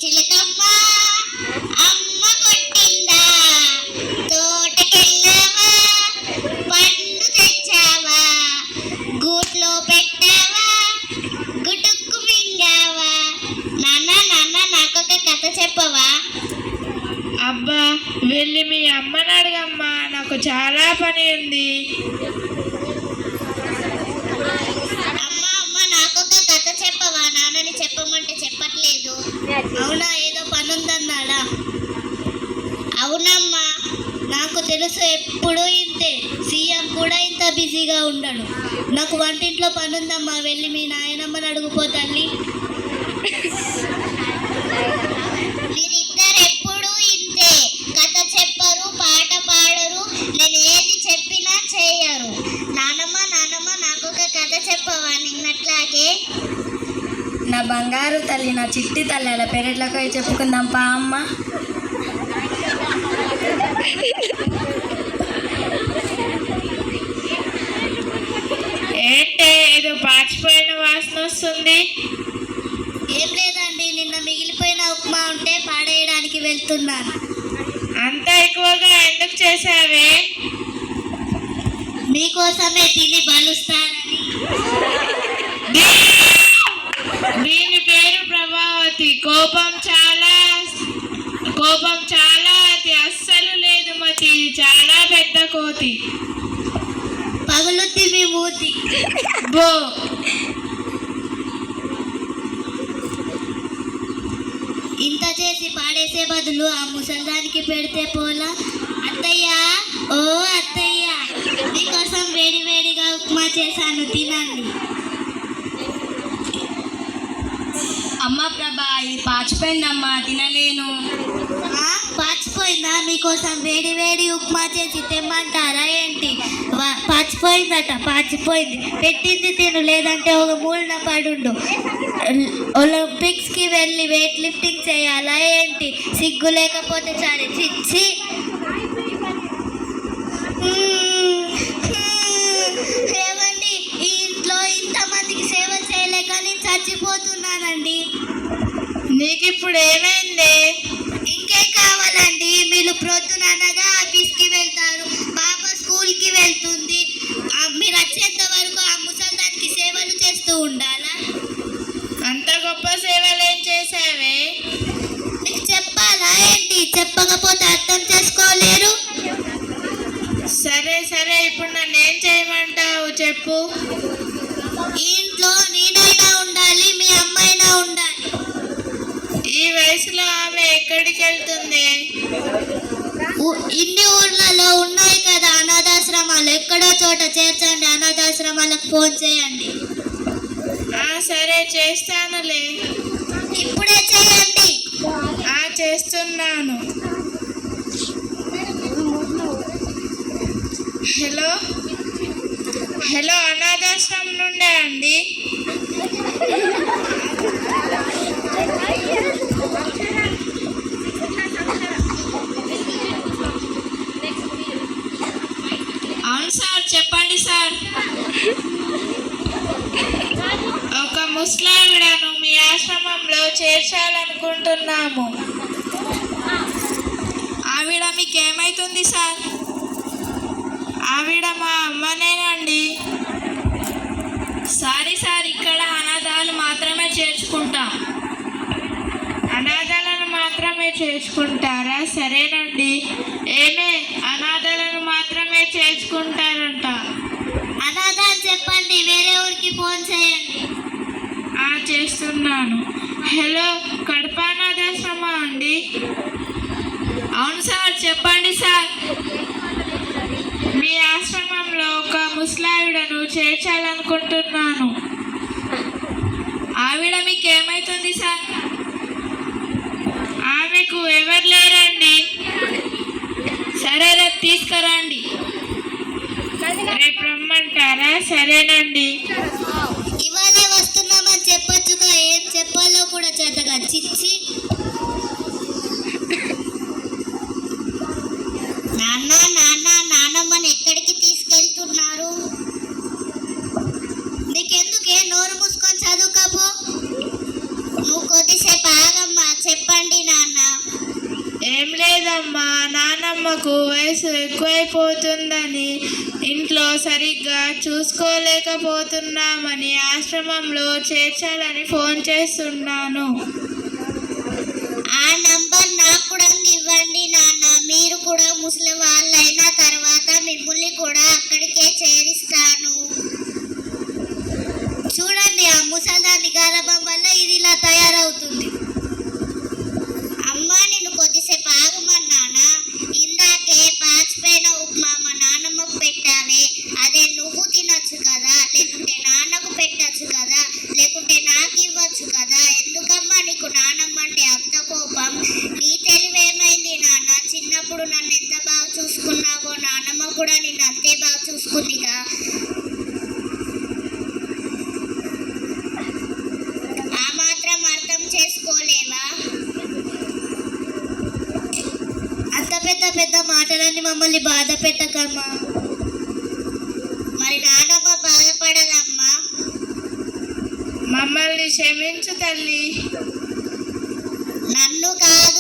చిలకమ్మ అమ్మ కొట్టిందా, తోటకెళ్ళావా, పండు తెచ్చావా, గూట్లో పెట్టావా, గుటుక్కు మింగావా. నాన్న నాన్న నాకొక కథ చెప్పవా? అబ్బా వెళ్ళి మీ అమ్మని అడగమ్మా, నాకు చాలా పని ఉంది. అమ్మ అమ్మ నాకొక కథ చెప్పవా? నాన్నని చెప్పమంటే చెప్పట్లేదు. అవునా, ఏదో పని ఉందన్నాడా? అవునమ్మా, నాకు తెలుసు, ఎప్పుడూ ఇంతే. సీఎం కూడా ఇంత బిజీగా ఉండడు. నాకు వంటింట్లో పని ఉందమ్మా, వెళ్ళి మీ నాయనమ్మని అడుగుపో తల్లి. మీరిద్దరు ఎప్పుడూ ఇంతే, కథ చెప్పరు, పాట పాడరు, నేను ఏది చెప్పినా చేయరు. నానమ్మ నానమ్మ నాకొక కథ చెప్పవా నిన్నట్లాగే? నా బంగారు తల్లి, నా చిట్టి తల్లి, అలా పెరట్లోకి పోయి చెప్పుకుందాం పా అమ్మ. ఏంటే ఏదో పాచిపోయిన వాసన వస్తుంది? ఏం లేదండి, నిన్న మిగిలిపోయిన ఉప్మా ఉంటే పాడేయడానికి వెళ్తున్నాను. అంత ఎక్కువగా ఎందుకు చేసావే? మీకోసమే తిని బలుస్తానని. దీని పేరు ప్రభావతి. కోపం చాలా అతి, అస్సలు లేదు మతి, చాలా పెద్ద కోతి. పగులుద్ది మీ మూతి. బో ఇంత చేసి పాడేసే బదులు ఆ ముసల్దానికి పెడితే పోలా? అత్తయ్య, ఓ అత్తయ్య, మీకోసం వేడి వేడిగా ఉప్మా చేశాను, తినండి. అమ్మ ప్రభా, ఇది పాచిపోయిందమ్మా, తినలేను. పాచిపోయిందా? మీకోసం వేడి వేడి ఉప్మా చేసి తెమ్మంటారా ఏంటి? పాచిపోయిందట, పాచిపోయింది. పెట్టింది తిను, లేదంటే ఒక మూలన పడుండు. ఒలింపిక్స్కి వెళ్ళి వెయిట్ లిఫ్టింగ్ చేయాలా ఏంటి? సిగ్గు లేకపోతే సరే. చిచ్చి, ఏమండి, ఈ ఇంట్లో ఇంతమందికి సేవ చేయలేక నేను చచ్చిపోతున్నానండి. నీకు ఇప్పుడు ఏమైంది? ఇంకేం కావాలండి? మీరు ప్రొద్దున అనగా ఆఫీస్కి వెళ్తారు, పాప స్కూల్కి వెళ్తుంది. మీరు వచ్చేంత వరకు ఆ ముసల్దానికి సేవలు చేస్తూ ఉండాలా? అంత గొప్ప సేవలు ఏం చేసావే? మీకు చెప్పాలా ఏంటి? చెప్పకపోతే అర్థం చేసుకోలేరు. సరే సరే, ఇప్పుడు నన్ను ఏం చేయమంటావు చెప్పు. ఈ ఇంట్లో నేనైనా ఉండాలి, మీ అమ్మైనా ఉండాలి. ఈ వయసులో ఆమె ఎక్కడికి వెళ్తుంది? ఇన్ని ఊర్లలో ఉన్నాయి కదా అనాథాశ్రమాలు, ఎక్కడో చోట చేర్చండి. అనాథాశ్రమాలకు ఫోన్ చేయండి. సరే చేస్తానులే. ఇప్పుడే చేయండి. చేస్తున్నాను. హలో హలో, అనాథాశ్రమం నుండే అండి? అవును సార్, చెప్పండి సార్. ఒక ముసలావిడను మీ ఆశ్రమంలో చేర్చాలనుకుంటున్నాము. ఆవిడ మీకు ఏమైతుంది సార్? ఆవిడ మా అమ్మనేనండి. సారీ సార్, ఇక్కడ అనాథాలు మాత్రమే చేర్చుకుంటాం. అనాథాలను మాత్రమే చేర్చుకుంటారా? సరేనండి. ఏమే, అనాథాలను మాత్రమే చేర్చుకుంటారంట. అనాథ అని చెప్పండి, వేరే ఊరికి ఫోన్ చేయండి. చేస్తున్నాను. హలో, కడప అనాథాశ్రమా అండి? అవును సార్, చెప్పండి సార్. మీ ఆశ్రమంలో ఒక ముసలావిడను చేర్చాలనుకుంటున్నాను. ఆవిడ మీకు ఏమైతుంది సార్? ఆమెకు ఎవరు లేరండి. సరే, రేపు తీసుకురండి. రేపు రమ్మంటారా? సరేనండి. ఇవాళే వస్తున్నామని చెప్పొచ్చుగా, ఏం చెప్పాలో కూడా చేతగా. చిచ్చి, నాన్న నాన్న నానమ్మని ఎక్కడికి తీసుకెళ్తున్నారు? నీకెందుకే, నోరు మూసుకొని చదువుకోపో. నువ్వు కొద్దిసేపు ఆగమ్మా, చెప్పండి. నానమ్మకు వయసు ఎక్కువైపోతుందని ఇంట్లో సరిగ్గా చూసుకోలేకపోతున్నామని ఆశ్రమంలో చేర్చాలని ఫోన్ చేస్తున్నాను. ఆ నంబర్ నాకు కూడా ఇవ్వండి నాన్న. మీరు కూడా ముసలి వాళ్ళైన తర్వాత మిమ్మల్ని కూడా అక్కడికే చేరిస్తాను. చూడండి, ఆ ముసల్దాన్ని గారభం వల్ల ఇది ఇలా తయారవుతుంది. అమ్మా, నేను కొద్దిసేపు ఆగమన్నానా? ఇందాకే పాచిపోయిన ఉప్మా మా నాన్నమ్మకు పెట్టావే, అదే నువ్వు తినొచ్చు కదా, లేకుంటే నాన్నకు పెట్టచ్చు కదా, లేకుంటే నాకు ఇవ్వచ్చు కదా. ఎందుకమ్మా నీకు నాన్నమ్మ అంటే అంత కోపం? నీ తెలివేమైంది నాన్న? చిన్నప్పుడు నన్ను ఎంత బాగా చూసుకున్నావో నాన్నమ్మ కూడా నిన్ను అంతే బాగా చూసుకుందిగా. ఆ మాత్రం అర్థం చేసుకోలేవా? అంత పెద్ద పెద్ద మాటలన్నీ మమ్మల్ని బాధ పెట్టకమ్మా. మరి నాన్నమ్మ బాధపడదమ్మా. మమ్మల్ని క్షమించు తల్లి. నన్ను కాదు,